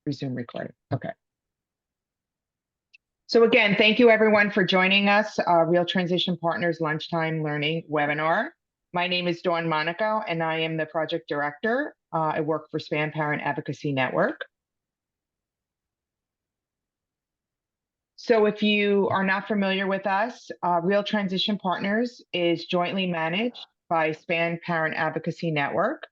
Resume recording. Okay. So again, thank you everyone for joining us, Real Transition Partners Lunchtime Learning webinar. My name is Dawn Monaco and I am the project director. I work for SPAN Parent Advocacy Network. So if you are not familiar with us, Real Transition Partners is jointly managed by SPAN Parent Advocacy Network,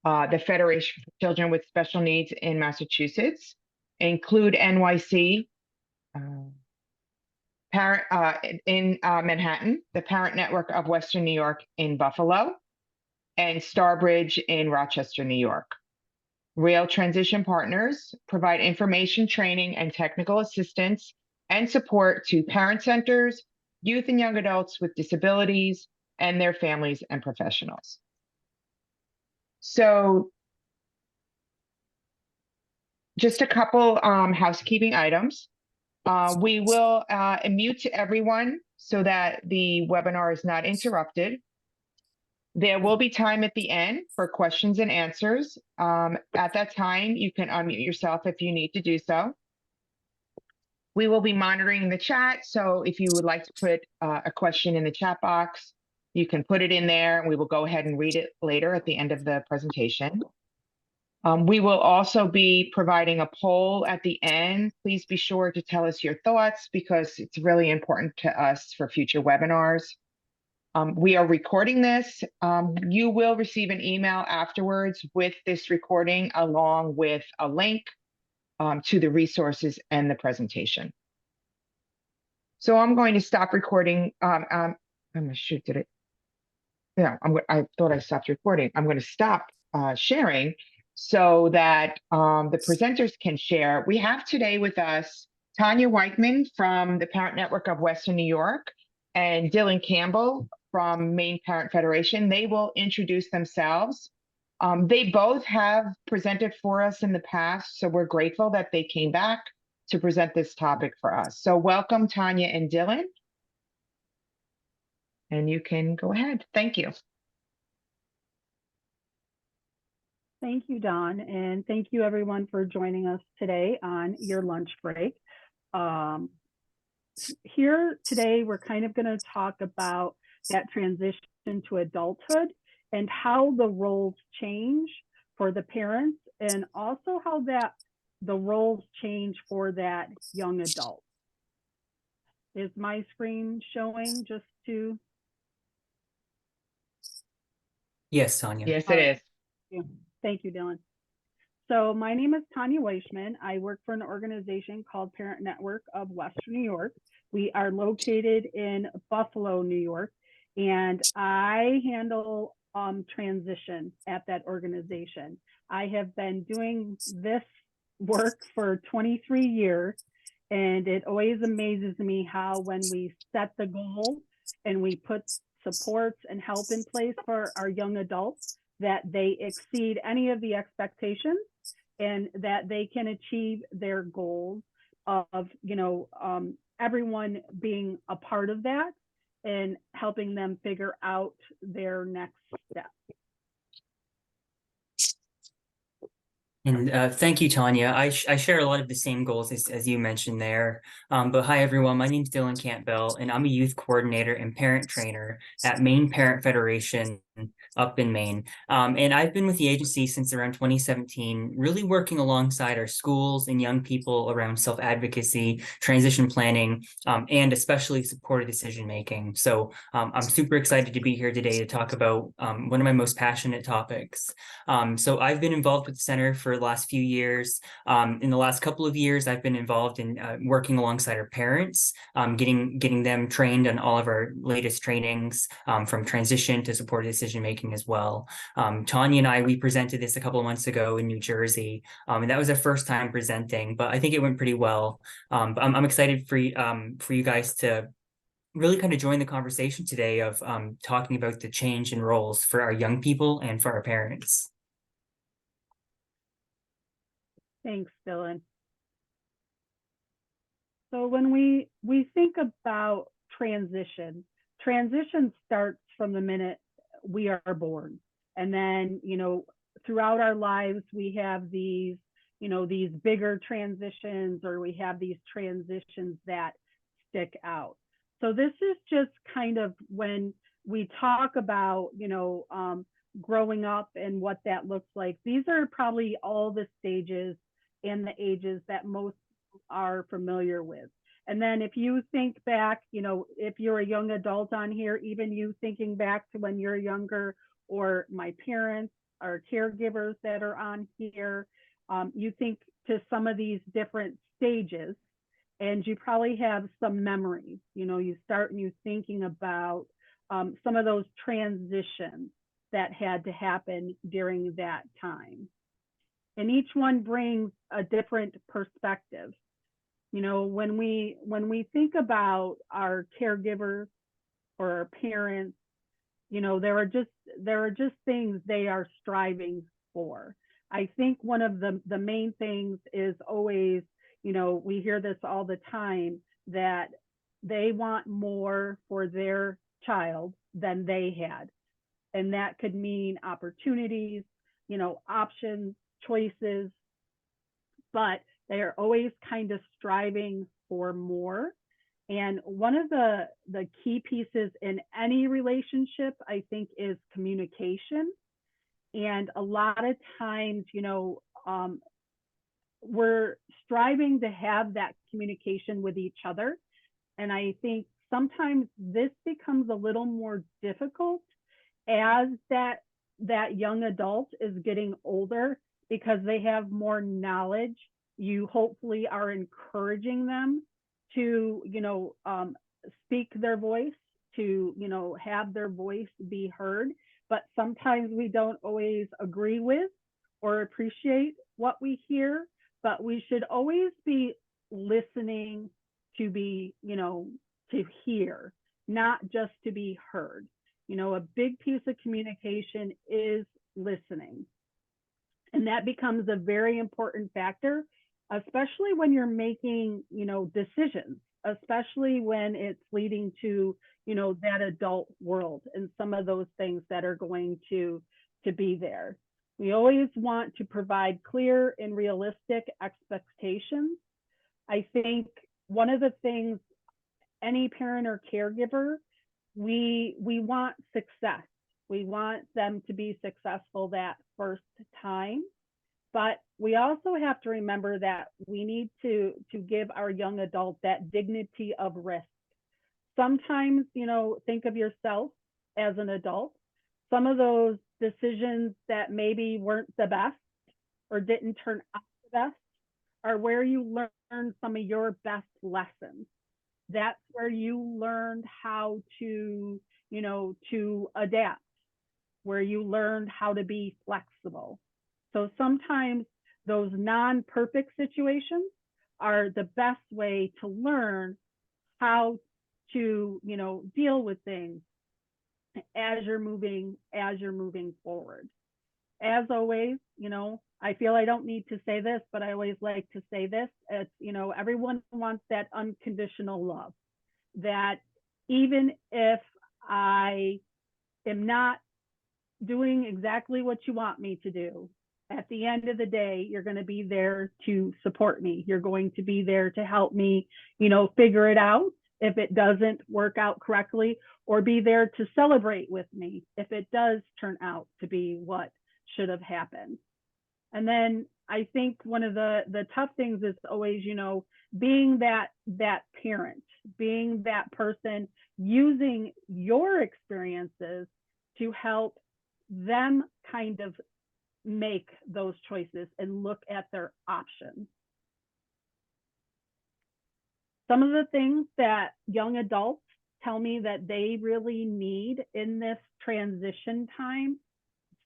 the Federation for Children with Special Needs in Massachusetts, include NYC, in Manhattan, the Parent Network of Western New York in Buffalo, and Starbridge in Rochester, New York. Real Transition Partners provide information, training, and technical assistance and support to parent centers, youth and young adults with disabilities, and their families and professionals. So just a couple housekeeping items. We will mute everyone so that the webinar is not interrupted. There will be time at the end for questions and answers. At that time, you can unmute yourself if you need to do so. We will be monitoring the chat, so if you would like to put a question in the chat box, you can put it in there, and we will go ahead and read it later at the end of the presentation. We will also be providing a poll at the end. Please be sure to tell us your thoughts because it's really important to us for future webinars. We are recording this. You will receive an email afterwards with this recording along with a link to the resources and the presentation. So I'm going to stop recording. I'm gonna shoot, did it? Yeah, I thought I stopped recording. I'm going to stop sharing so that the presenters can share. We have today with us Tanya Weichman from the Parent Network of Western New York and Dylan Campbell from Maine Parent Federation. They will introduce themselves. They both have presented for us in the past, so we're grateful that they came back to present this topic for us. So welcome, Tanya and Dylan. And you can go ahead. Thank you. Thank you, Dawn, and thank you everyone for joining us today on your lunch break. Here today, we're kind of going to talk about that transition to adulthood and how the roles change for the parents and also how the roles change for that young adult. Is my screen showing just to? Yes, Tanya. Yes, it is. Thank you, Dylan. So my name is Tanya Weichman. I work for an organization called Parent Network of Western New York. We are located in Buffalo, New York, and I handle transition at that organization. I have been doing this work for 23 years, and it always amazes me how when we set the goal and we put supports and help in place for our young adults, that they exceed any of the expectations and that they can achieve their goals of, everyone being a part of that and helping them figure out their next step. And thank you, Tanya. I share a lot of the same goals as you mentioned there. But hi, everyone. My name is Dylan Campbell, and I'm a youth coordinator and parent trainer at Maine Parent Federation up in Maine. And I've been with the agency since around 2017, really working alongside our schools and young people around self-advocacy, transition planning, and especially supported decision-making. So I'm super excited to be here today to talk about one of my most passionate topics. So I've been involved with the center for the last few years. In the last couple of years, I've been involved in working alongside our parents, getting them trained on all of our latest trainings, from transition to supported decision-making as well. Tanya and we presented this a couple of months ago in New Jersey, and that was our first time presenting, but I think it went pretty well. But I'm excited for you guys to really kind of join the conversation today of talking about the change in roles for our young people and for our parents. Thanks, Dylan. So when we think about transition starts from the minute we are born. And then, throughout our lives, we have these, these bigger transitions, or we have these transitions that stick out. So this is just kind of when we talk about, growing up and what that looks like. These are probably all the stages and the ages that most are familiar with. And then if you think back, if you're a young adult on here, even you thinking back to when you're younger, or my parents or caregivers that are on here, you think to some of these different stages, and you probably have some memories. You start and you thinking about some of those transitions that had to happen during that time. And each one brings a different perspective. When we think about our caregivers or our parents, there are just things they are striving for. I think one of the main things is always, we hear this all the time, that they want more for their child than they had. And that could mean opportunities, options, choices, but they are always kind of striving for more. And one of the key pieces in any relationship, I think, is communication. And a lot of times, we're striving to have that communication with each other. And I think sometimes this becomes a little more difficult as that young adult is getting older, because they have more knowledge. You hopefully are encouraging them to, speak their voice, to, have their voice be heard. But sometimes we don't always agree with or appreciate what we hear, but we should always be listening to be, to hear, not just to be heard. A big piece of communication is listening. And that becomes a very important factor, especially when you're making, decisions, especially when it's leading to, that adult world and some of those things that are going to be there. We always want to provide clear and realistic expectations. I think one of the things any parent or caregiver, we want success. We want them to be successful that first time. But we also have to remember that we need to give our young adult that dignity of risk. Sometimes, think of yourself as an adult. Some of those decisions that maybe weren't the best or didn't turn out the best are where you learn some of your best lessons. That's where you learned how to, to adapt, where you learned how to be flexible. So sometimes those non-perfect situations are the best way to learn how to, deal with things as you're moving forward. As always, I feel I don't need to say this, but I always like to say this. It's, everyone wants that unconditional love, that even if I am not doing exactly what you want me to do, at the end of the day, you're going to be there to support me. You're going to be there to help me, figure it out if it doesn't work out correctly, or be there to celebrate with me if it does turn out to be what should have happened. And then I think one of the tough things is always, being that parent, being that person, using your experiences to help them kind of make those choices and look at their options. Some of the things that young adults tell me that they really need in this transition time.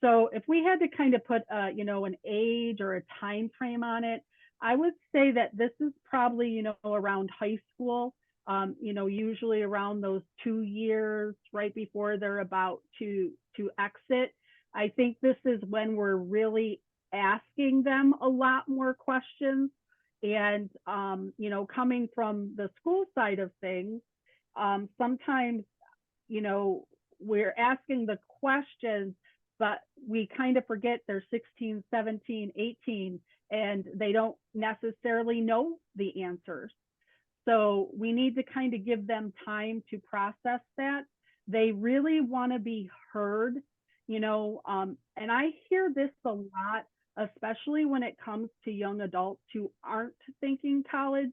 So if we had to kind of put an age or a time frame on it, I would say that this is probably, around high school, usually around those 2 years right before they're about to exit. I think this is when we're really asking them a lot more questions. And, coming from the school side of things, sometimes, we're asking the questions, but we kind of forget they're 16, 17, 18, and they don't necessarily know the answers. So we need to kind of give them time to process that. They really want to be heard, and I hear this a lot, especially when it comes to young adults who aren't thinking college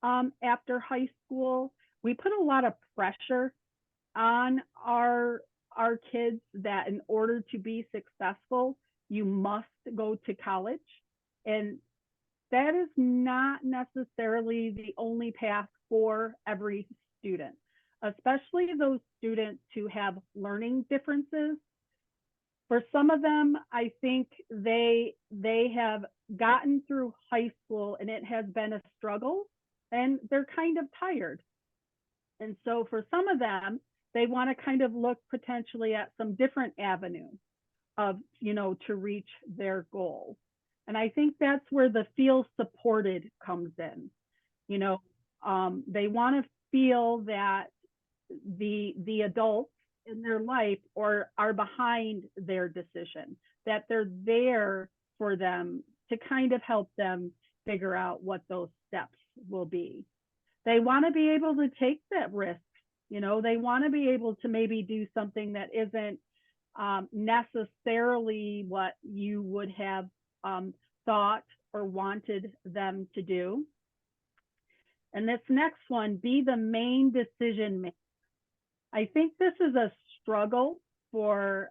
after high school. We put a lot of pressure on our kids that in order to be successful, you must go to college. And that is not necessarily the only path for every student, especially those students who have learning differences. For some of them, I think they have gotten through high school and it has been a struggle and they're kind of tired. And so for some of them, they want to kind of look potentially at some different avenue of, to reach their goal. And I think that's where the feel supported comes in. They want to feel that the adults in their life are behind their decision, that they're there for them to kind of help them figure out what those steps will be. They want to be able to take that risk. They want to be able to maybe do something that isn't necessarily what you would have thought or wanted them to do. And this next one, be the main decision maker. I think this is a struggle for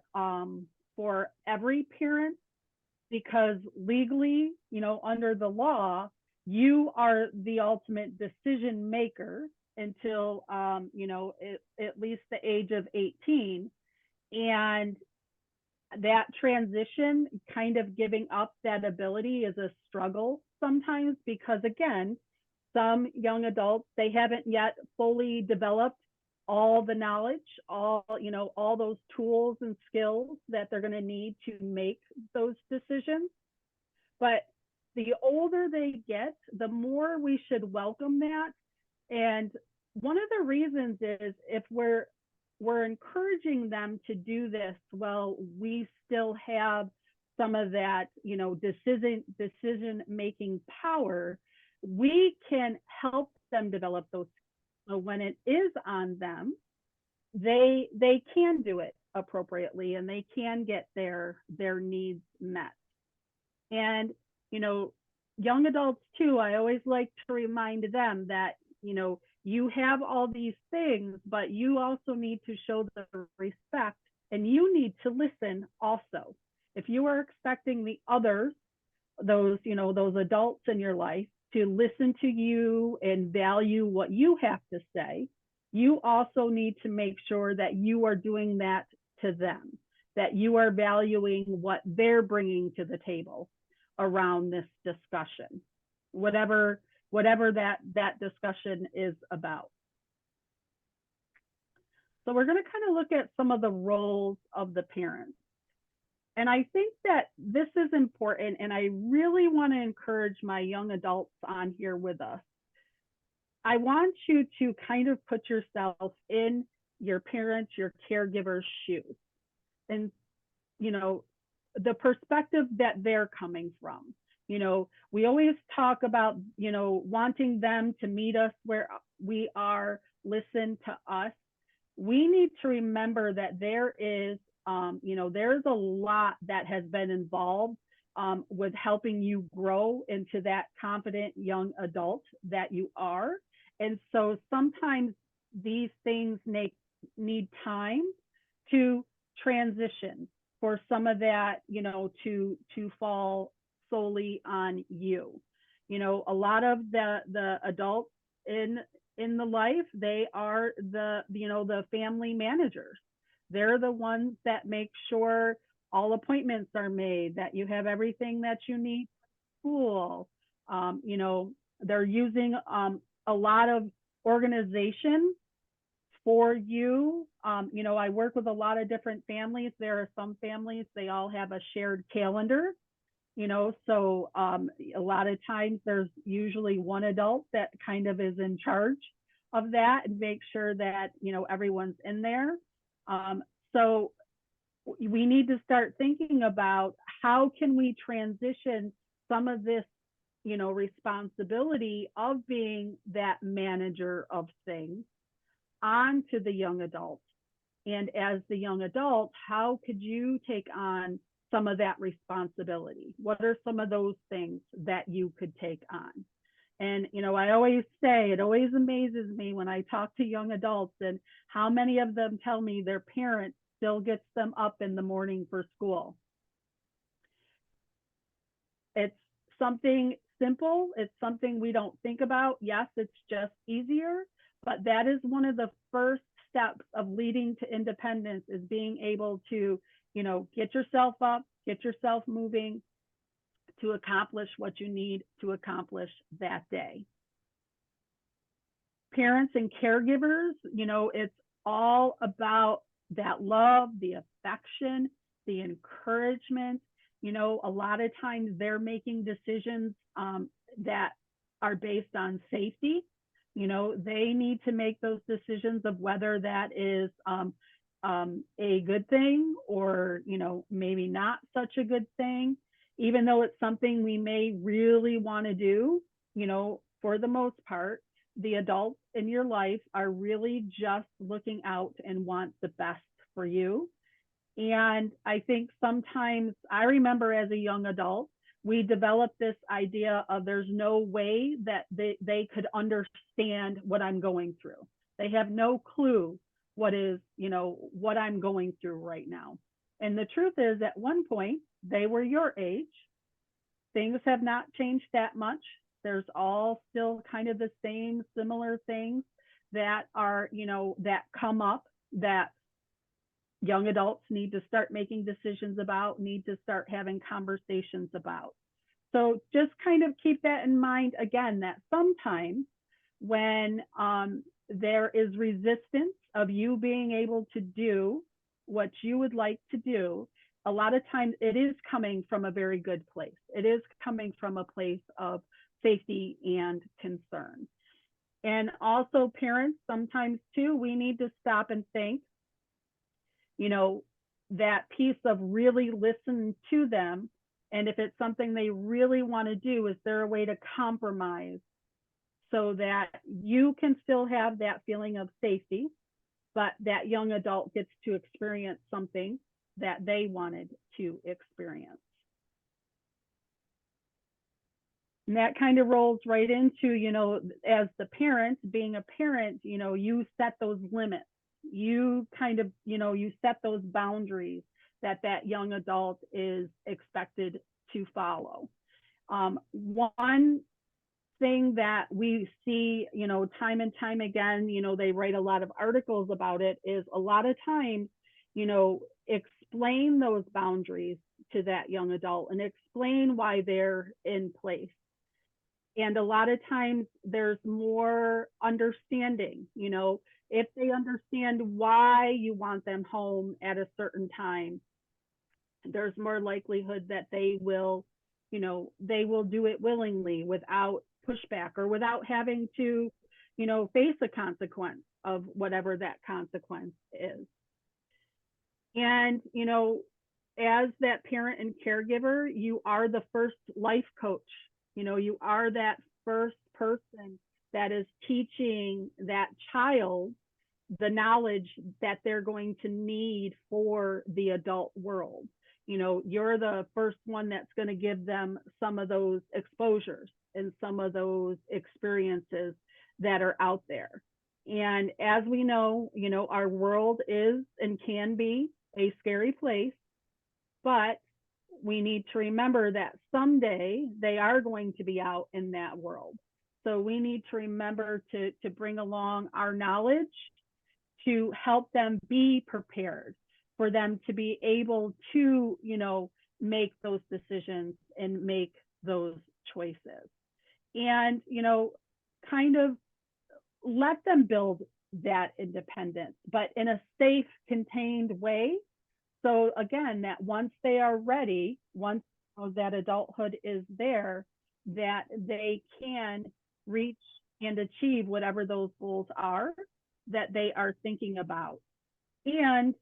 every parent, because legally, under the law, you are the ultimate decision maker until at least the age of 18. And that transition, kind of giving up that ability, is a struggle sometimes, because again, some young adults, they haven't yet fully developed all the knowledge, all those tools and skills that they're going to need to make those decisions. But the older they get, the more we should welcome that. And one of the reasons is, if we're encouraging them to do this, well, we still have some of that, decision making power. We can help them develop those. So when it is on them, they can do it appropriately, and they can get their needs met. And young adults too, I always like to remind them that you have all these things, but you also need to show the respect, and you need to listen also. If you are expecting the others, those adults in your life, to listen to you and value what you have to say, you also need to make sure that you are doing that to them, that you are valuing what they're bringing to the table around this discussion, whatever that discussion is about. So we're going to kind of look at some of the roles of the parents. And I think that this is important, and I really want to encourage my young adults on here with us. I want you to kind of put yourself in your parents, your caregiver's shoes, and the perspective that they're coming from. We always talk about wanting them to meet us where we are, listen to us. We need to remember that there is there's a lot that has been involved with helping you grow into that confident young adult that you are. And so sometimes these things need time to transition, for some of that, to fall solely on you. A lot of the adults in the life, they are the family managers. They're the ones that make sure all appointments are made, that you have everything that you need for school. They're using a lot of organization for you. I work with a lot of different families. There are some families, they all have a shared calendar, so a lot of times there's usually one adult that kind of is in charge of that and make sure that, everyone's in there. So we need to start thinking about how can we transition some of this, responsibility of being that manager of things onto the young adult. And as the young adult, how could you take on some of that responsibility? What are some of those things that you could take on? And, I always say, it always amazes me when I talk to young adults and how many of them tell me their parent still gets them up in the morning for school. It's something simple. It's something we don't think about. Yes, it's just easier, but that is one of the first steps of leading to independence, is being able to, get yourself up, get yourself moving to accomplish what you need to accomplish that day. Parents and caregivers, it's all about that love, the affection, the encouragement. A lot of times they're making decisions that are based on safety. They need to make those decisions of whether that is a good thing or, maybe not such a good thing, even though it's something we may really want to do. For the most part, the adults in your life are really just looking out and want the best for you. And I think sometimes, I remember as a young adult, we developed this idea of there's no way that they could understand what I'm going through. They have no clue what I'm going through right now. And the truth is, at one point, they were your age. Things have not changed that much. There's all still kind of the same similar things that are, that come up that young adults need to start making decisions about, need to start having conversations about. So just kind of keep that in mind again, that sometimes when there is resistance of you being able to do what you would like to do, a lot of times it is coming from a very good place. It is coming from a place of safety and concern. And also parents, sometimes too, we need to stop and think, that piece of really listen to them. And if it's something they really want to do, is there a way to compromise so that you can still have that feeling of safety, but that young adult gets to experience something that they wanted to experience? And that kind of rolls right into, as the parent, being a parent, you set those limits. You kind of, you set those boundaries that young adult is expected to follow. One thing that we see, time and time again, they write a lot of articles about it, is a lot of times, explain those boundaries to that young adult and explain why they're in place. And a lot of times there's more understanding, if they understand why you want them home at a certain time, there's more likelihood that they will do it willingly without pushback or without having to, face a consequence of whatever that consequence is. And, as that parent and caregiver, you are the first life coach. You are that first person that is teaching that child the knowledge that they're going to need for the adult world. You're the first one that's going to give them some of those exposures and some of those experiences that are out there. And as we know, our world is and can be a scary place, but we need to remember that someday they are going to be out in that world. So we need to remember to bring along our knowledge to help them be prepared, for them to be able to, make those decisions and make those choices. And, kind of let them build that independence, but in a safe, contained way. So again, that once they are ready, once that adulthood is there, that they can reach and achieve whatever those goals are that they are thinking about. And,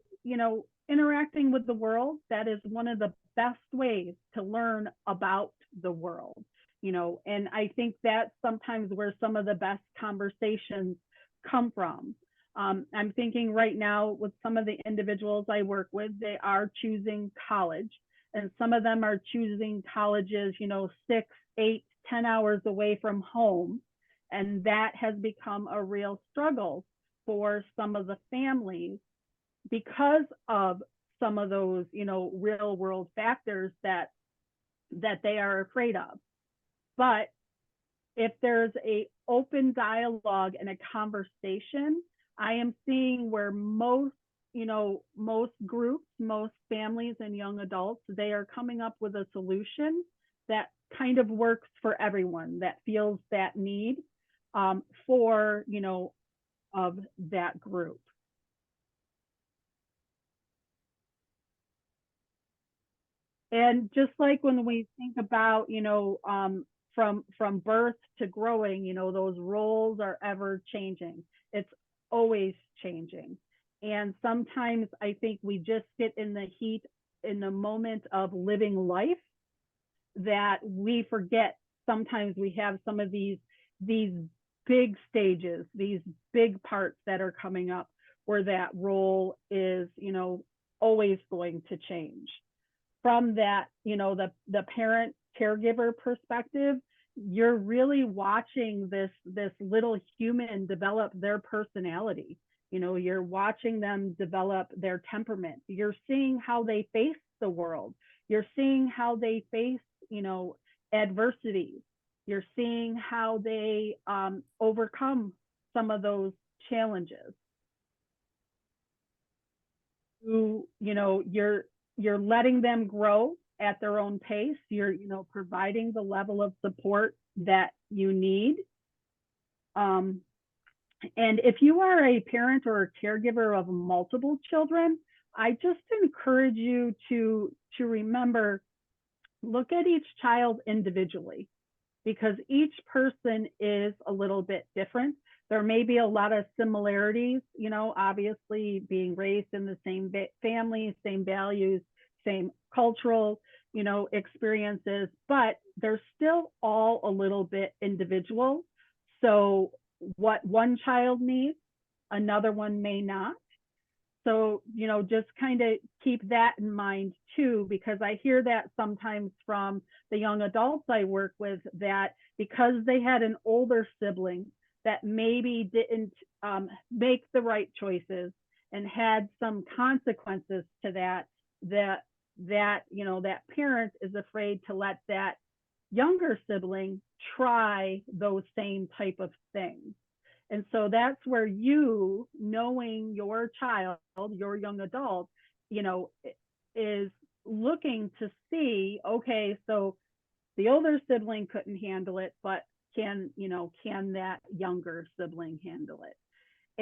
interacting with the world, that is one of the best ways to learn about the world, and I think that's sometimes where some of the best conversations come from. I'm thinking right now with some of the individuals I work with, they are choosing college, and some of them are choosing colleges, 6, 8, 10 hours away from home. And that has become a real struggle for some of the families because of some of those, real world factors that they are afraid of. But if there's a open dialogue and a conversation, I am seeing where most groups, most families and young adults, they are coming up with a solution that kind of works for everyone, that feels that need for, of that group. And just like when we think about, from birth to growing, those roles are ever changing. It's always changing. And sometimes I think we just get in the heat, in the moment of living life, that we forget sometimes we have some of these big stages, these big parts that are coming up where that role is, always going to change. From that, the parent caregiver perspective, you're really watching this little human develop their personality. You're watching them develop their temperament. You're seeing how they face the world. You're seeing how they face, adversities. You're seeing how they overcome some of those challenges. You're letting them grow at their own pace. You're, providing the level of support that you need. And if you are a parent or a caregiver of multiple children, I just encourage you to remember, look at each child individually, because each person is a little bit different. There may be a lot of similarities, obviously being raised in the same family, same values, same cultural, experiences, but they're still all a little bit individual. So what one child needs, another one may not. So, just kind of keep that in mind too, because I hear that sometimes from the young adults I work with, that because they had an older sibling that maybe didn't make the right choices and had some consequences to that parent is afraid to let that younger sibling try those same type of things. And so that's where you, knowing your child, your young adult, is looking to see, okay, so the older sibling couldn't handle it, but can that younger sibling handle it?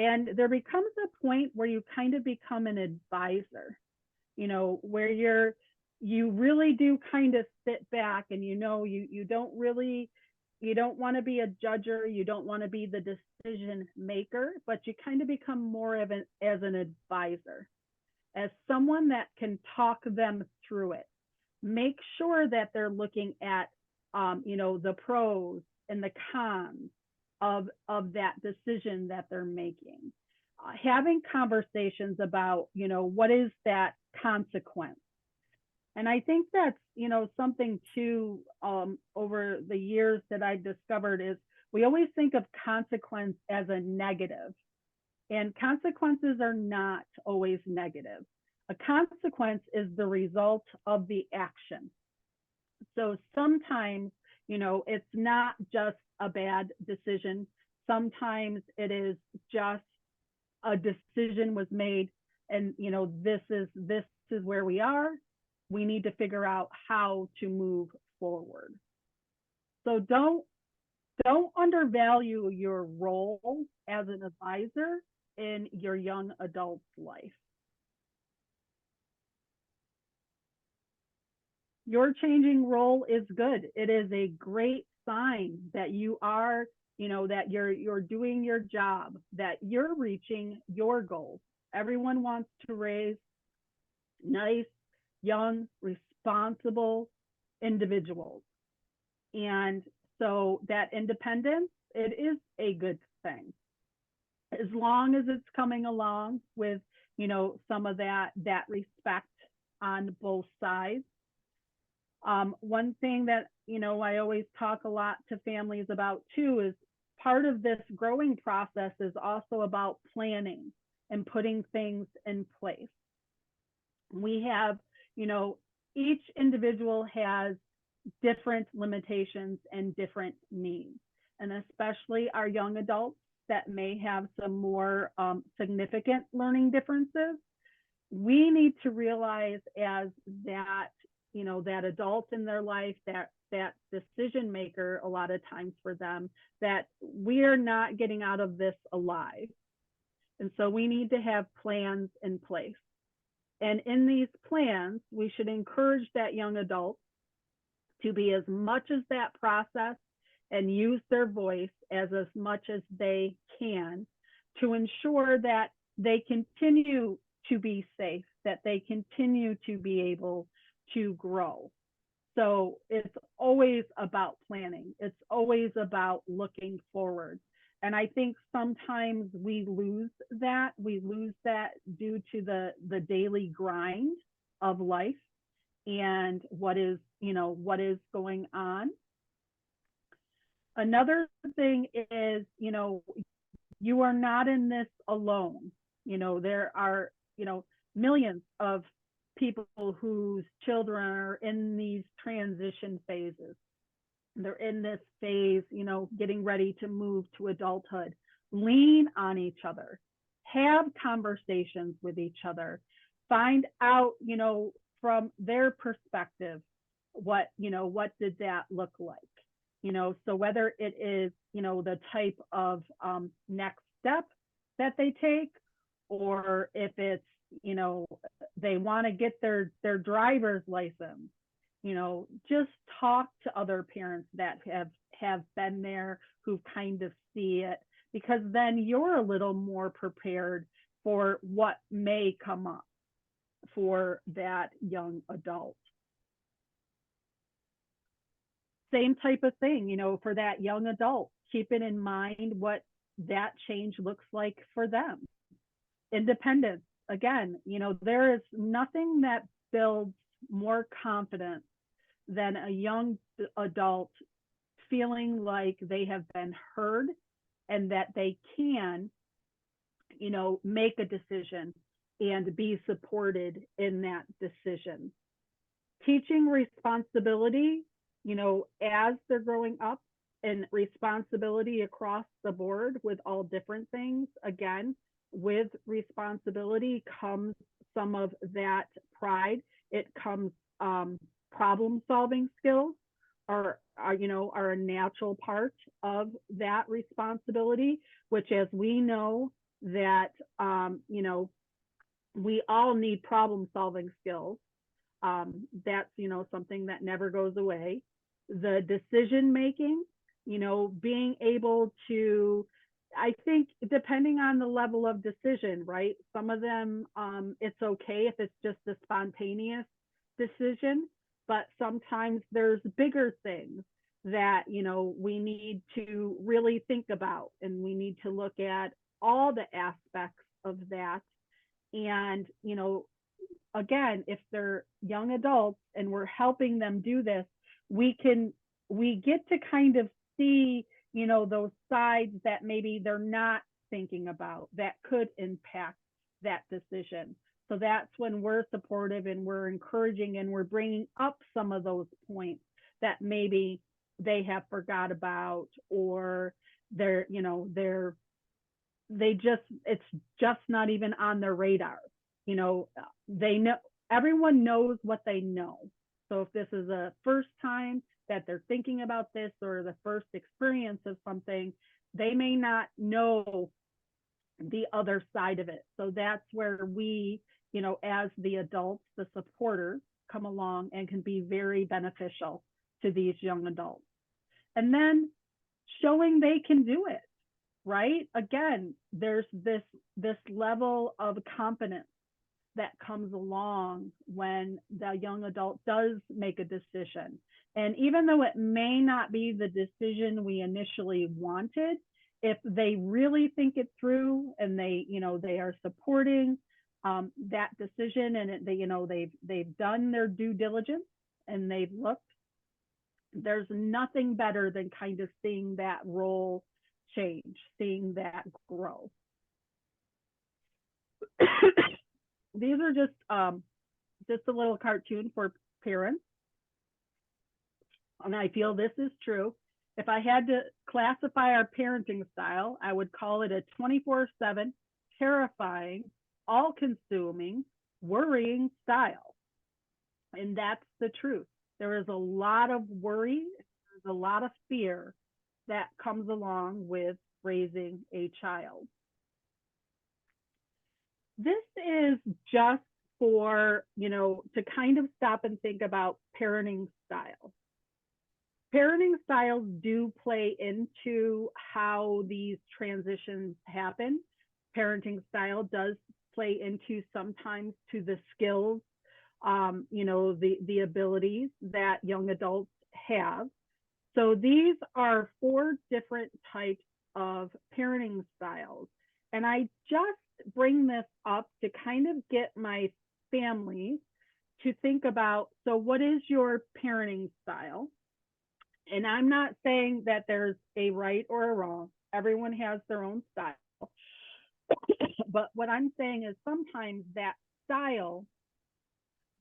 And there becomes a point where you kind of become an advisor, where you really do kind of sit back and, you don't want to be a judger, you don't want to be the decision maker, but you kind of become more of as an advisor, as someone that can talk them through it. Make sure that they're looking at, the pros and the cons of that decision that they're making. Having conversations about, what is that consequence? And I think that's, something too, over the years that I've discovered is we always think of consequence as a negative, and consequences are not always negative. A consequence is the result of the action. So sometimes, it's not just a bad decision. Sometimes it is just a decision was made, and this is where we are. We need to figure out how to move forward. So don't undervalue your role as an advisor in your young adult's life. Your changing role is good. It is a great sign that you are, that you're doing your job, that you're reaching your goals. Everyone wants to raise nice, young, responsible individuals. And so that independence, it is a good thing, as long as it's coming along with, some of that respect on both sides. One thing that, I always talk a lot to families about too is part of this growing process is also about planning and putting things in place. We have, each individual has different limitations and different needs, and especially our young adults that may have some more significant learning differences. We need to realize as that, that adult in their life, that decision maker, a lot of times for them, that we are not getting out of this alive. And so we need to have plans in place. And in these plans, we should encourage that young adult to be as much as that process and use their voice as much as they can to ensure that they continue to be safe, that they continue to be able to grow. So it's always about planning. It's always about looking forward. And I think sometimes we lose that. We lose that due to the daily grind of life and what is going on. Another thing is, you are not in this alone. There are, millions of people whose children are in these transition phases. They're in this phase, getting ready to move to adulthood. Lean on each other, have conversations with each other, find out, from their perspective, what did that look like? So whether it is, the type of next step that they take, or if it's, they want to get their driver's license, just talk to other parents that have been there, who kind of see it, because then you're a little more prepared for what may come up for that young adult. Same type of thing, for that young adult, keeping in mind what that change looks like for them. Independence, again, there is nothing that builds more confidence than a young adult feeling like they have been heard and that they can, make a decision and be supported in that decision. Teaching responsibility, as they're growing up, and responsibility across the board with all different things. Again, with responsibility comes some of that pride. It comes problem solving skills are a natural part of that responsibility, which, as we know, that we all need problem solving skills. That's something that never goes away. The decision making, being able to, I think, depending on the level of decision, right? Some of them, it's okay if it's just a spontaneous decision, but sometimes there's bigger things that, we need to really think about, and we need to look at all the aspects of that. And, again, if they're young adults and we're helping them do this, we get to kind of see, those sides that maybe they're not thinking about that could impact that decision. So that's when we're supportive and we're encouraging and we're bringing up some of those points that maybe they have forgot about, or it's just not even on their radar. They know, everyone knows what they know. So if this is a first time that they're thinking about this, or the first experience of something, they may not know the other side of it. So that's where we, as the adults, the supporters, come along and can be very beneficial to these young adults. And then showing they can do it, right? Again, there's this level of confidence that comes along when the young adult does make a decision And even though it may not be the decision we initially wanted, if they really think it through and they are supporting that decision, and they've done their due diligence and they've looked, there's nothing better than kind of seeing that role change, seeing that grow. These are just a little cartoon for parents. And I feel this is true. If I had to classify our parenting style, I would call it a 24/7, terrifying, all-consuming, worrying style. And that's the truth. There is a lot of worry, there's a lot of fear that comes along with raising a child. This is just for, to kind of stop and think about parenting style. Parenting styles do play into how these transitions happen. Parenting style does play into sometimes to the skills, the abilities that young adults have. So these are 4 different types of parenting styles. And I just bring this up to kind of get my family to think about, so what is your parenting style? And I'm not saying that there's a right or a wrong. Everyone has their own style. But what I'm saying is sometimes that style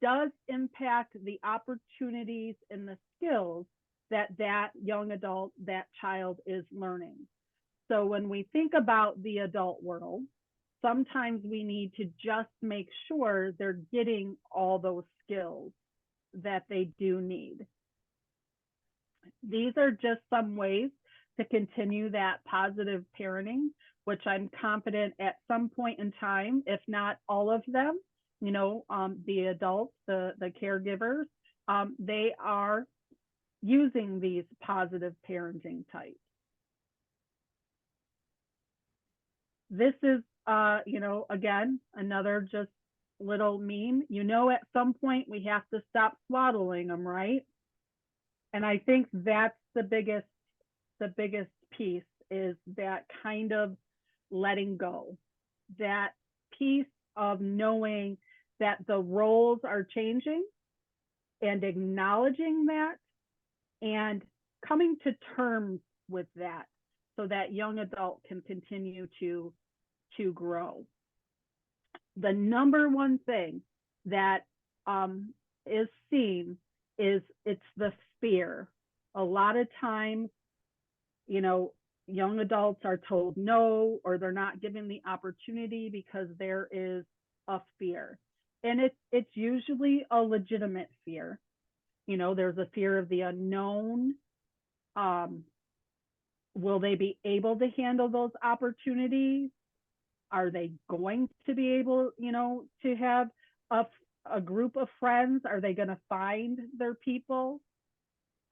does impact the opportunities and the skills that young adult, that child is learning. So when we think about the adult world, sometimes we need to just make sure they're getting all those skills that they do need. These are just some ways to continue that positive parenting, which I'm confident at some point in time, if not all of them, the adults, the caregivers, they are using these positive parenting types. This is, again, another just little meme. At some point we have to stop swaddling them, right? And I think that's the biggest piece, is that kind of letting go, that piece of knowing that the roles are changing and acknowledging that and coming to terms with that so that young adult can continue to grow. The number one thing that is seen is it's the fear. A lot of times, young adults are told no, or they're not given the opportunity because there is a fear. And it's usually a legitimate fear. There's a fear of the unknown. Will they be able to handle those opportunities? Are they going to be able, to have a group of friends? Are they going to find their people?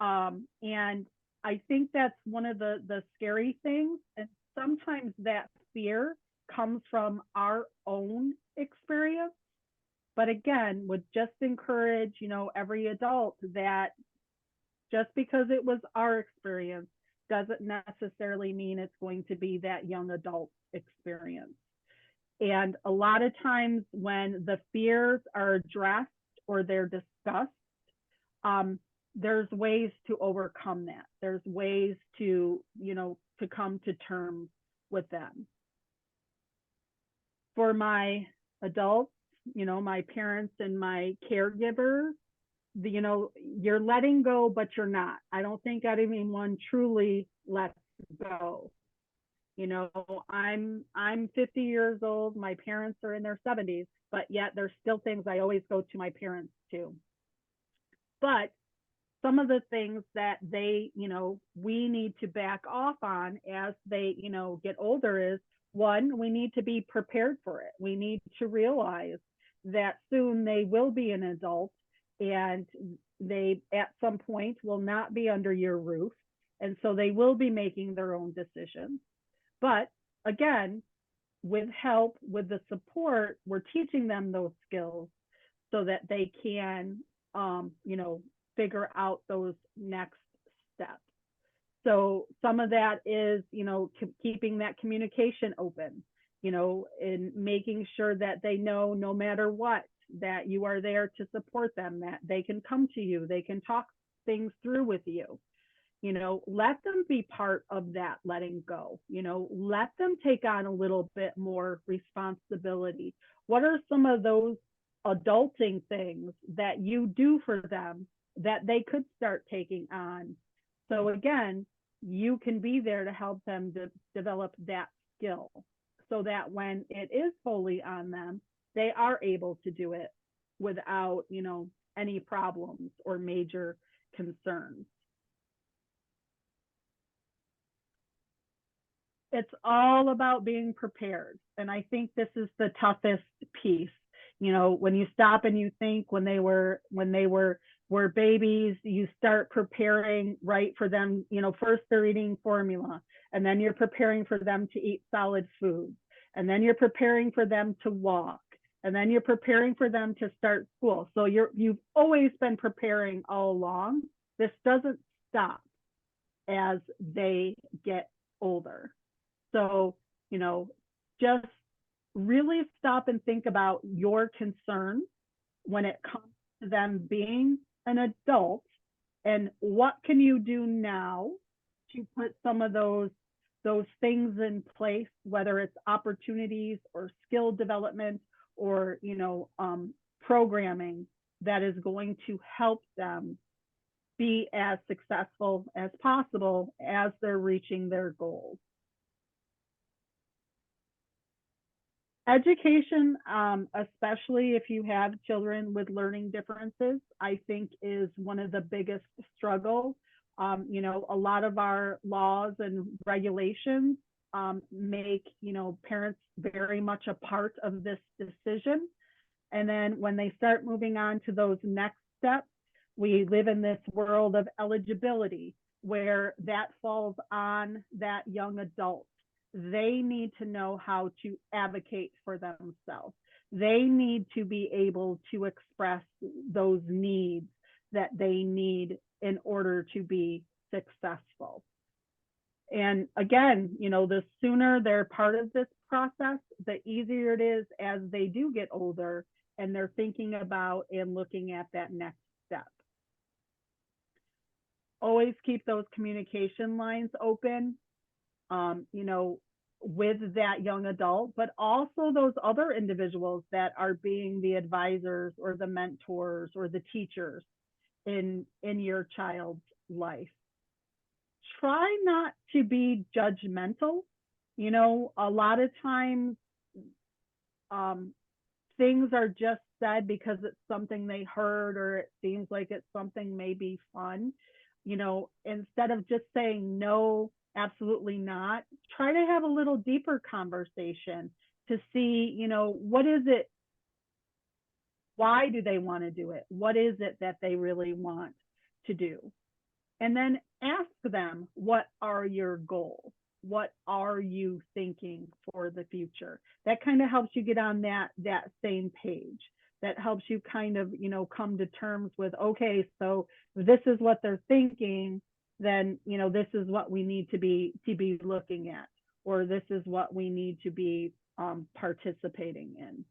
And I think that's one of the scary things. And sometimes that fear comes from our own experience. But again, would just encourage, every adult that just because it was our experience doesn't necessarily mean it's going to be that young adult experience. And a lot of times when the fears are addressed or they're discussed, there's ways to overcome that. There's ways to, to come to terms with them. For my adults, my parents and my caregivers, you're letting go, but you're not. I don't think anyone truly lets go. I'm 50 years old. My parents are in their 70s, but yet there's still things I always go to my parents to. But some of the things that they, we need to back off on as they, get older is, one, we need to be prepared for it. We need to realize that soon they will be an adult and they at some point will not be under your roof. And so they will be making their own decisions. But again, with help, with the support, we're teaching them those skills so that they can, figure out those next steps. So some of that is, keeping that communication open, and making sure that they know no matter what, that you are there to support them, that they can come to you, they can talk things through with you. Let them be part of that letting go. Let them take on a little bit more responsibility. What are some of those adulting things that you do for them that they could start taking on? So again, you can be there to help them develop that skill, so that when it is fully on them, they are able to do it without, any problems or major concerns. It's all about being prepared. And I think this is the toughest piece. When you stop and you think, when they were babies, you start preparing, right, for them. First they're eating formula, and then you're preparing for them to eat solid foods, and then you're preparing for them to walk, and then you're preparing for them to start school. So you've always been preparing all along. This doesn't stop as they get older. So, just really stop and think about your concerns when it comes to them being an adult, and what can you do now to put some of those things in place, whether it's opportunities or skill development or, programming that is going to help them be as successful as possible as they're reaching their goals. Education, especially if you have children with learning differences, I think is one of the biggest struggles. A lot of our laws and regulations make, parents very much a part of this decision. And then when they start moving on to those next steps, we live in this world of eligibility where that falls on that young adult. They need to know how to advocate for themselves. They need to be able to express those needs that they need in order to be successful. And again, the sooner they're part of this process, the easier it is as they do get older and they're thinking about and looking at that next step. Always keep those communication lines open. With that young adult, but also those other individuals that are being the advisors or the mentors or the teachers in your child's life. Try not to be judgmental. A lot of times things are just said because it's something they heard or it seems like it's something maybe fun. Instead of just saying no, absolutely not, try to have a little deeper conversation to see, what is it? Why do they want to do it? What is it that they really want to do? And then ask them, what are your goals? What are you thinking for the future? That kind of helps you get on that same page. That helps you kind of, come to terms with, okay, so this is what they're thinking, then, this is what we need to be looking at, or this is what we need to be participating in.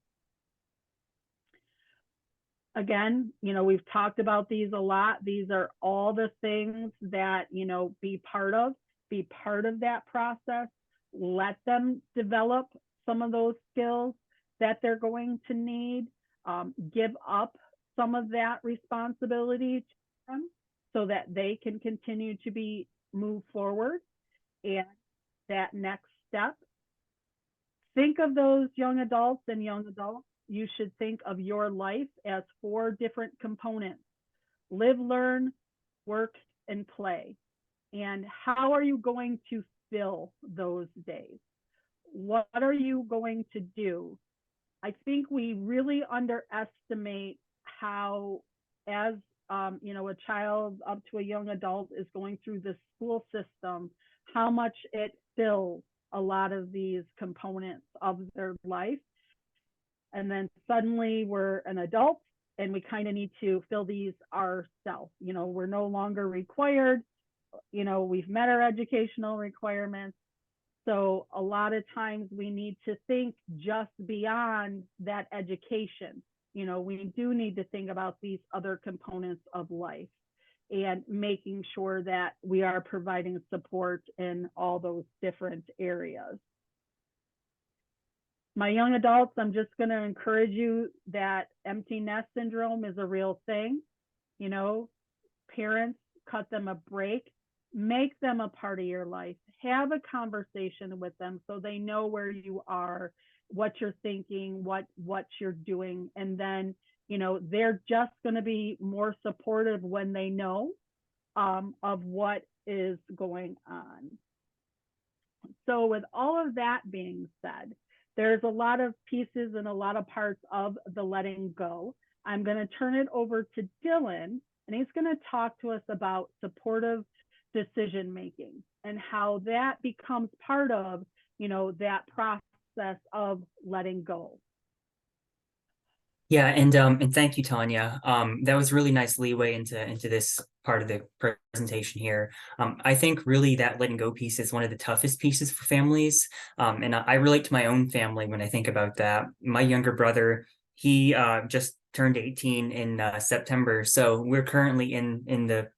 Again, we've talked about these a lot. These are all the things that, be part of that process. Let them develop some of those skills that they're going to need. Give up some of that responsibility to them so that they can continue to move forward. And that next step, think of those young adults. You should think of your life as 4 different components: live, learn, work, and play. And how are you going to fill those days? What are you going to do? I think we really underestimate how, as a child up to a young adult is going through the school system, how much it fills a lot of these components of their life. And then suddenly we're an adult and we kind of need to fill these ourselves. You know, we're no longer required. You know, we've met our educational requirements. So a lot of times we need to think just beyond that education. You know, we do need to think about these other components of life and making sure that we are providing support in all those different areas. My young adults, I'm just going to encourage you that empty nest syndrome is a real thing. You know, parents, cut them a break, make them a part of your life, have a conversation with them so they know where you are, what you're thinking, what you're doing. And then, you know, they're just going to be more supportive when they know of what is going on. So with all of that being said, there's a lot of pieces and a lot of parts of the letting go. I'm going to turn it over to Dylan, and he's going to talk to us about supportive decision making and how that becomes part of, you know, that process of letting go. Yeah, and thank you, Tanya. That was really nice leeway into this part of the presentation here. I think really that letting go piece is one of the toughest pieces for families. And I relate to my own family when I think about that. My younger brother, he just turned 18 in September, so we're currently in the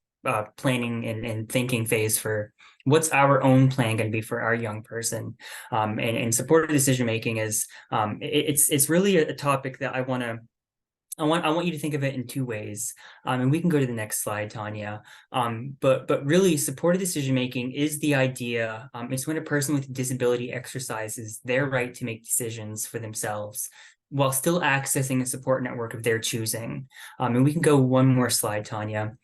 planning and thinking phase for what's our own plan going to be for our young person. And supportive decision making is it's really a topic that I want you to think of it in two ways. And we can go to the next slide, Tanya. But really, supportive decision making is the idea. It's when a person with a disability exercises their right to make decisions for themselves while still accessing a support network of their choosing. And we can go one more slide, Tanya.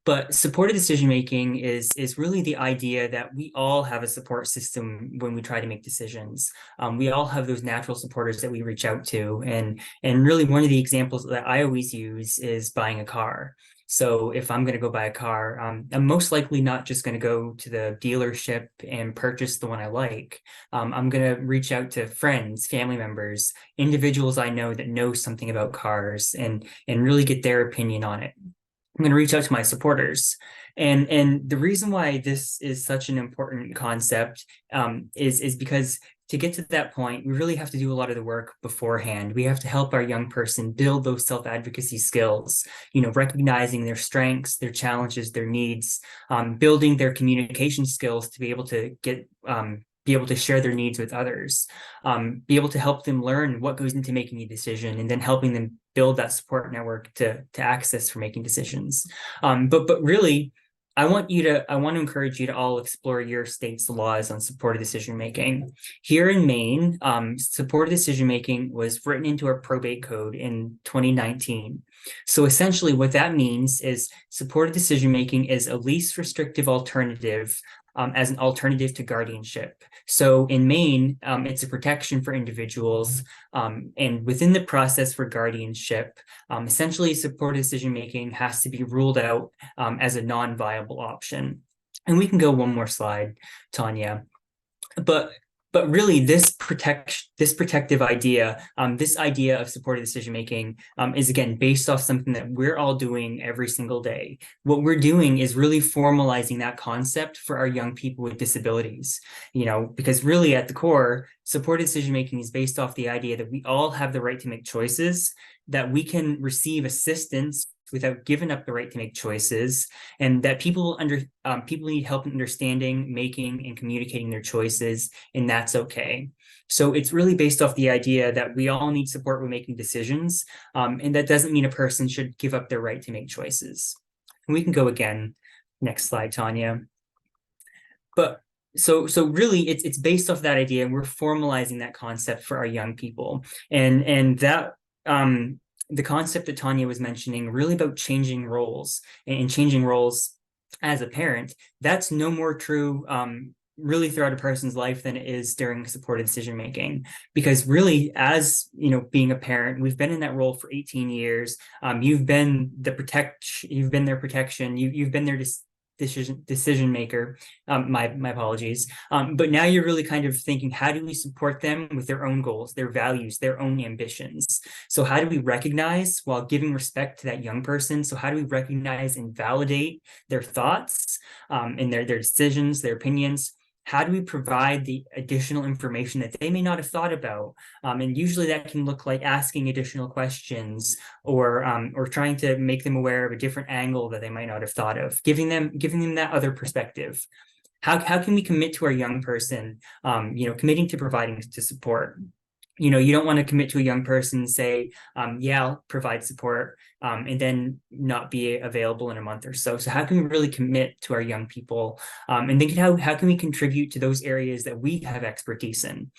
But supported decision making is really the idea that we all have a support system when we try to make decisions. We all have those natural supporters that we reach out to, and really one of the examples that I always use is buying a car. So if I'm going to go buy a car, I'm most likely not just going to go to the dealership and purchase the one I like. I'm going to reach out to friends, family members, individuals I know that know something about cars, and really get their opinion on it. I'm going to reach out to my supporters. And the reason why this is such an important concept is because to get to that point, we really have to do a lot of the work beforehand. We have to help our young person build those self-advocacy skills, you know, recognizing their strengths, their challenges, their needs, building their communication skills to be able to be able to share their needs with others, be able to help them learn what goes into making a decision, and then helping them build that support network to access for making decisions. But really, I want to encourage you to all explore your state's laws on supported decision making. Here in Maine, supported decision making was written into our probate code in 2019. So essentially, what that means is supported decision making is a least restrictive alternative as an alternative to guardianship. So in Maine, it's a protection for individuals, and within the process for guardianship, essentially supported decision-making has to be ruled out as a non-viable option. And we can go one more slide, Tanya. But really, this protective idea, this idea of supported decision making, is again based off something that we're all doing every single day. What we're doing is really formalizing that concept for our young people with disabilities. You know, because really at the core, supported decision making is based off the idea that we all have the right to make choices, that we can receive assistance without giving up the right to make choices, and that people need help in understanding, making, and communicating their choices, and that's okay. So it's really based off the idea that we all need support when making decisions, and that doesn't mean a person should give up their right to make choices. And we can go again. Next slide, Tanya. But so really it's based off that idea, and we're formalizing that concept for our young people, and that the concept that Tanya was mentioning, really about changing roles and changing roles as a parent, that's no more true really throughout a person's life than it is during supported decision making. Because really, as you know, being a parent, we've been in that role for 18 years. You've been their protection. You've been there to decision maker. My apologies. But now you're really kind of thinking, how do we support them with their own goals, their values, their own ambitions? So how do we recognize, while giving respect to that young person, so how do we recognize and validate their thoughts, and their decisions, their opinions? How do we provide the additional information that they may not have thought about? And usually that can look like asking additional questions, or trying to make them aware of a different angle that they might not have thought of, giving them that other perspective. How can we commit to our young person, committing to providing to support? You don't want to commit to a young person and say, yeah, I'll provide support, and then not be available in a month or so. So how can we really commit to our young people, and think how can we contribute to those areas that we have expertise in?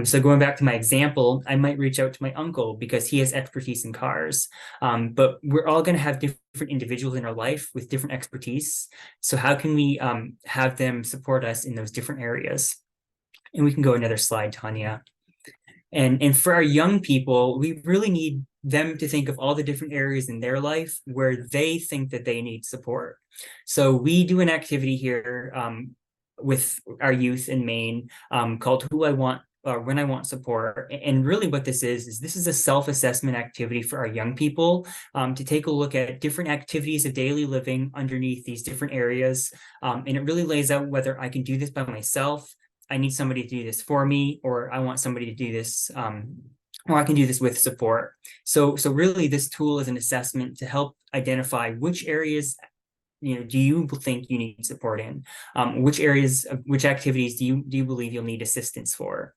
So going back to my example, I might reach out to my uncle because he has expertise in cars, but we're all going to have different individuals in our life with different expertise. So how can we have them support us in those different areas? And we can go another slide, Tanya. And for our young people, we really need them to think of all the different areas in their life where they think that they need support. So we do an activity here with our youth in Maine called Who I Want or When I Want Support. And really what this is this is a self-assessment activity for our young people to take a look at different activities of daily living underneath these different areas. And it really lays out whether I can do this by myself, I need somebody to do this for me, or I want somebody to do this, or I can do this with support. So really this tool is an assessment to help identify which areas, do you think you need support in? Which areas, which activities do you believe you'll need assistance for?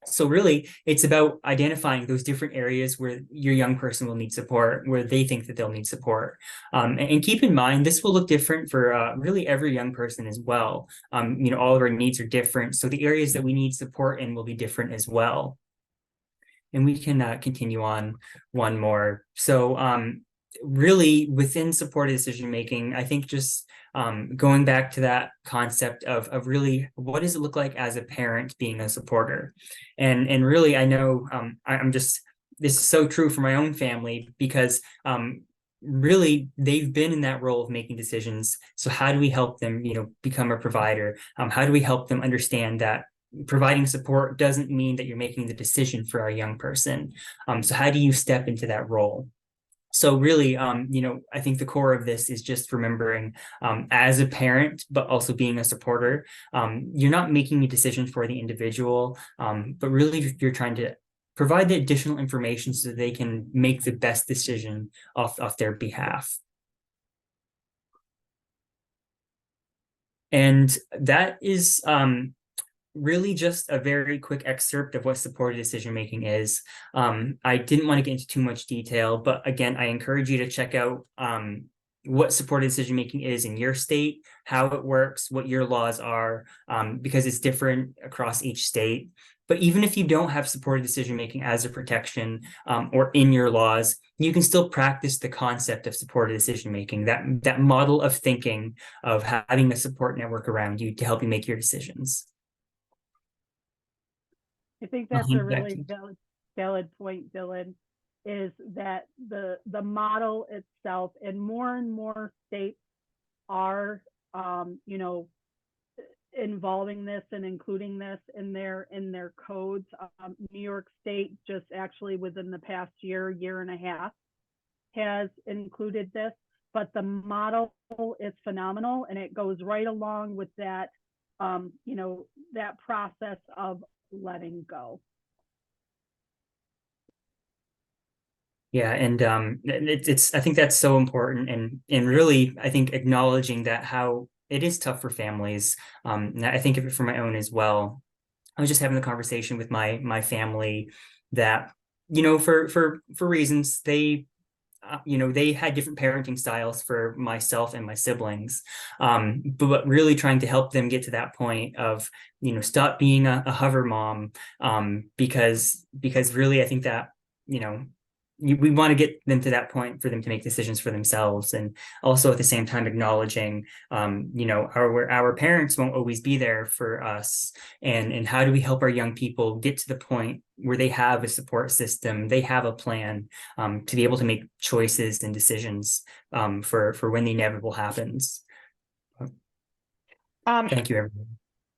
So really, it's about identifying those different areas where your young person will need support, where they think that they'll need support. And keep in mind, this will look different for really every young person as well. All of our needs are different. So the areas that we need support in will be different as well. And we can continue on one more. So really within supported decision making, I think just going back to that concept of really what does it look like as a parent being a supporter, and really I know this is so true for my own family because really they've been in that role of making decisions. So how do we help them become a provider? How do we help them understand that providing support doesn't mean that you're making the decision for our young person? So how do you step into that role? So really, I think the core of this is just remembering as a parent, but also being a supporter, you're not making a decision for the individual, but really you're trying to provide the additional information so they can make the best decision off their behalf. And that is really just a very quick excerpt of what supported decision making is. I didn't want to get into too much detail, but again, I encourage you to check out what supported decision making is in your state, how it works, what your laws are, because it's different across each state. But even if you don't have supported decision making as a protection or in your laws, you can still practice the concept of supported decision making, that model of thinking of having a support network around you to help you make your decisions. I think that's a really valid point, Dylan, is that the model itself, and more states are, involving this and including this in their codes. New York State just actually within the past year and a half has included this, but the model is phenomenal and it goes right along with that, that process of letting go. Yeah, and I think that's so important, and really I think acknowledging that how it is tough for families. And I think of it for my own as well. I was just having a conversation with my family that for reasons they they had different parenting styles for myself and my siblings, but really trying to help them get to that point of stop being a hover mom, because really I think that we want to get them to that point for them to make decisions for themselves, and also at the same time acknowledging our parents won't always be there for us, and how do we help our young people get to the point where they have a support system, they have a plan to be able to make choices and decisions for when the inevitable happens. Um, Thank you, everyone.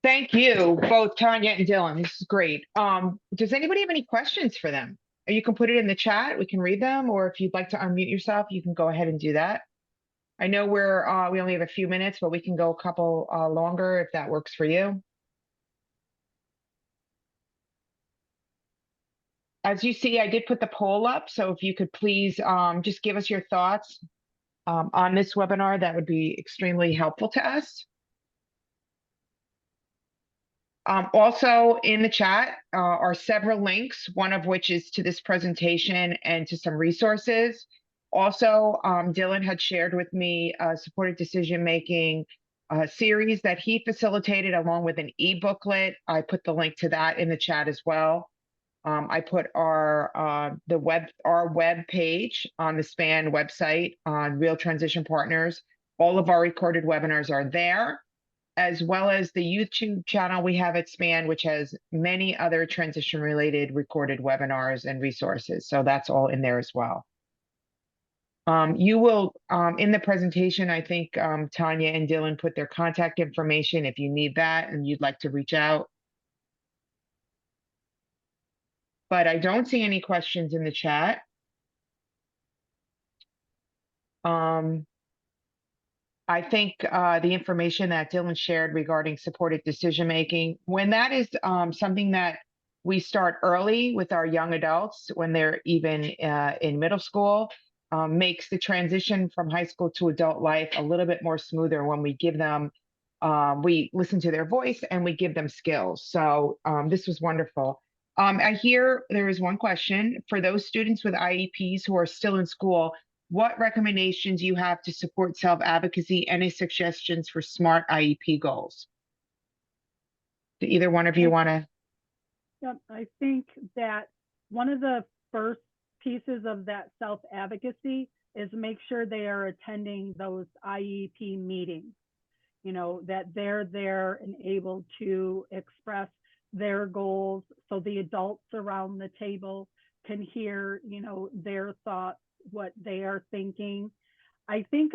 thank you, both Tanya and Dylan. This is great. Does anybody have any questions for them? You can put it in the chat. We can read them, or if you'd like to unmute yourself, you can go ahead and do that. I know we only have a few minutes, but we can go a couple longer if that works for you. As you see, I did put the poll up, so if you could please just give us your thoughts on this webinar, that would be extremely helpful to us. Also in the chat are several links, one of which is to this presentation and to some resources. Also, Dylan had shared with me a supported decision-making series that he facilitated along with an e-booklet. I put the link to that in the chat as well. I put our web page on the SPAN website on Real Transition Partners. All of our recorded webinars are there, as well as the YouTube channel we have at SPAN, which has many other transition-related recorded webinars and resources. So that's all in there as well. You will, in the presentation, I think Tanya and Dylan put their contact information if you need that and you'd like to reach out. But I don't see any questions in the chat. I think the information that Dylan shared regarding supported decision-making, when that is something that we start early with our young adults when they're even in middle school, makes the transition from high school to adult life a little bit more smoother when we give them, we listen to their voice and we give them skills. So this was wonderful. I hear there is one question for those students with IEPs who are still in school. What recommendations you have to support self-advocacy? Any suggestions for SMART IEP goals? Do either one of you want to? Yep, I think that one of the first pieces of that self-advocacy is make sure they are attending those IEP meetings, you know, that they're there and able to express their goals so the adults around the table can hear, you know, their thoughts, what they are thinking. I think,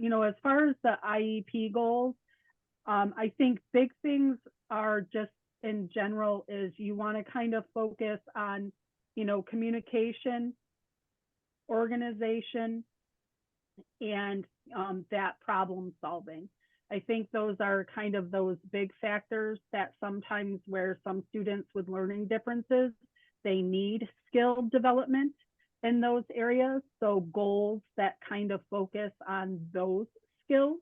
you know, as far as the IEP goals, I think big things are just in general is you want to kind of focus on, you know, communication, organization, and that problem solving. I think those are kind of those big factors that sometimes where some students with learning differences, they need skill development in those areas. So goals that kind of focus on those skills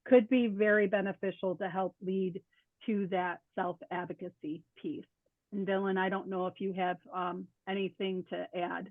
could be very beneficial to help lead to that self-advocacy piece. And Dylan, I don't know if you have anything to add.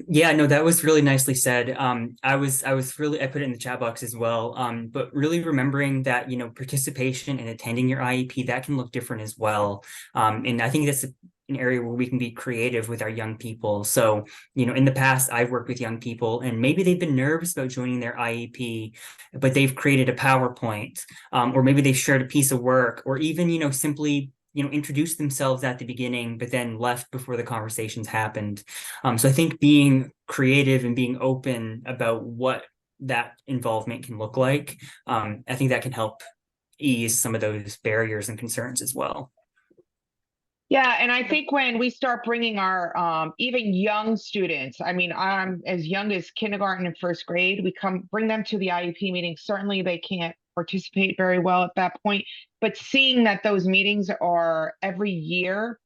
Yeah, no, that was really nicely said. I put it in the chat box as well. But really remembering that, you know, participation and attending your IEP, that can look different as well. And I think that's an area where we can be creative with our young people. So, you know, in the past, I've worked with young people and maybe they've been nervous about joining their IEP, but they've created a PowerPoint, or maybe they've shared a piece of work, or even, you know, simply, you know, introduced themselves at the beginning, but then left before the conversations happened. So I think being creative and being open about what that involvement can look like, I think that can help ease some of those barriers and concerns as well. Yeah, and I think when we start bringing our even young students, I mean, I'm as young as kindergarten and first grade, we bring them to the IEP meeting. Certainly they can't participate very well at that point, but seeing that those meetings are every year,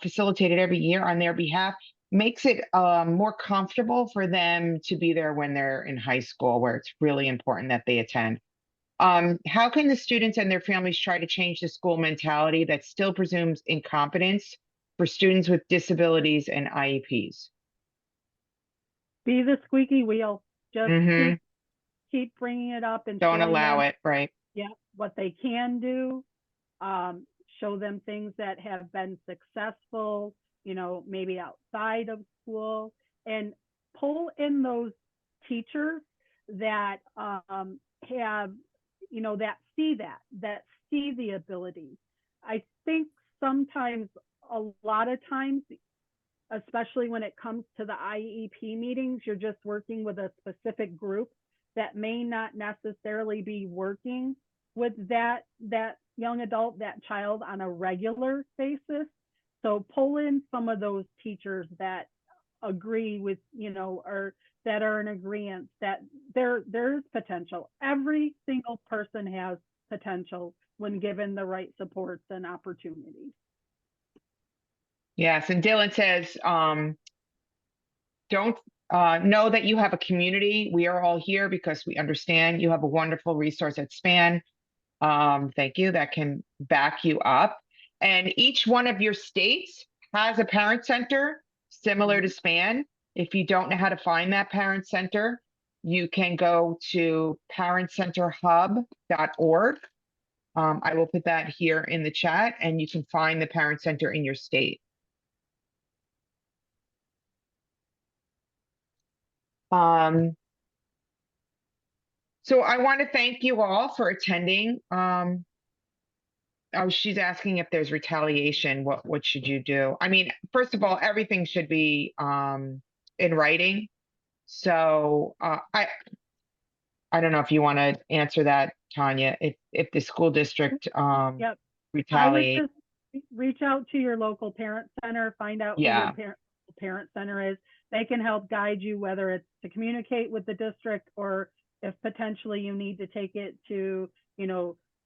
facilitated every year on their behalf, makes it more comfortable for them to be there when they're in high school, where it's really important that they attend. How can the students and their families try to change the school mentality that still presumes incompetence for students with disabilities and IEPs? Be the squeaky wheel. Just Mhm. keep bringing it up and Don't showing allow them, it, right? yeah, what they can do. Show them things that have been successful, you know, maybe outside of school, and pull in those teachers that have, you know, that see the ability. I think sometimes, a lot of times, especially when it comes to the IEP meetings, you're just working with a specific group that may not necessarily be working with that young adult, that child on a regular basis. So pull in some of those teachers that agree with, or that are in agreement that there's potential. Every single person has potential when given the right supports and opportunities. Yes, and Dylan says, don't know that you have a community. We are all here because we understand you have a wonderful resource at SPAN. Thank you. That can back you up. And each one of your states has a parent center similar to SPAN. If you don't know how to find that parent center, you can go to parentcenterhub.org. I will put that here in the chat, and you can find the parent center in your state. So I want to thank you all for attending. Oh, she's asking if there's retaliation. What should you do? I mean, first of all, everything should be in writing. So I don't know if you want to answer that, Tanya. If the school district Yep. I would retaliate. just reach out to your local parent center, find out who Yeah. your parent center is. They can help guide you, whether it's to communicate with the district or if potentially you need to take it to,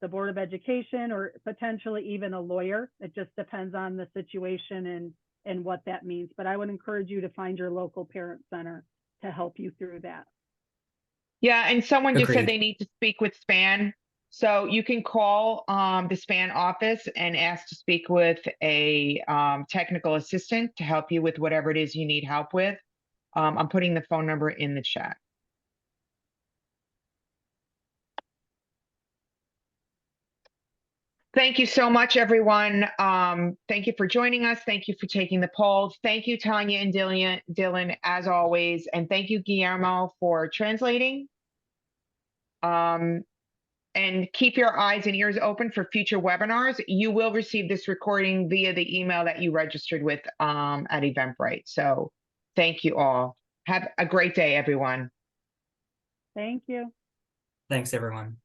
the Board of Education or potentially even a lawyer. It just depends on the situation and what that means. But I would encourage you to find your local parent center to help you through that. Yeah, and someone just said Agreed. they need to speak with SPAN. So you can call the SPAN office and ask to speak with a technical assistant to help you with whatever it is you need help with. I'm putting the phone number in the chat. Thank you so much, everyone. Thank you for joining us. Thank you for taking the poll. Thank you, Tanya and Dylan, as always. And thank you, Guillermo, for translating. And keep your eyes and ears open for future webinars. You will receive this recording via the email that you registered with at Eventbrite. So thank you all. Have a great day, everyone. Thank you. Thanks, everyone.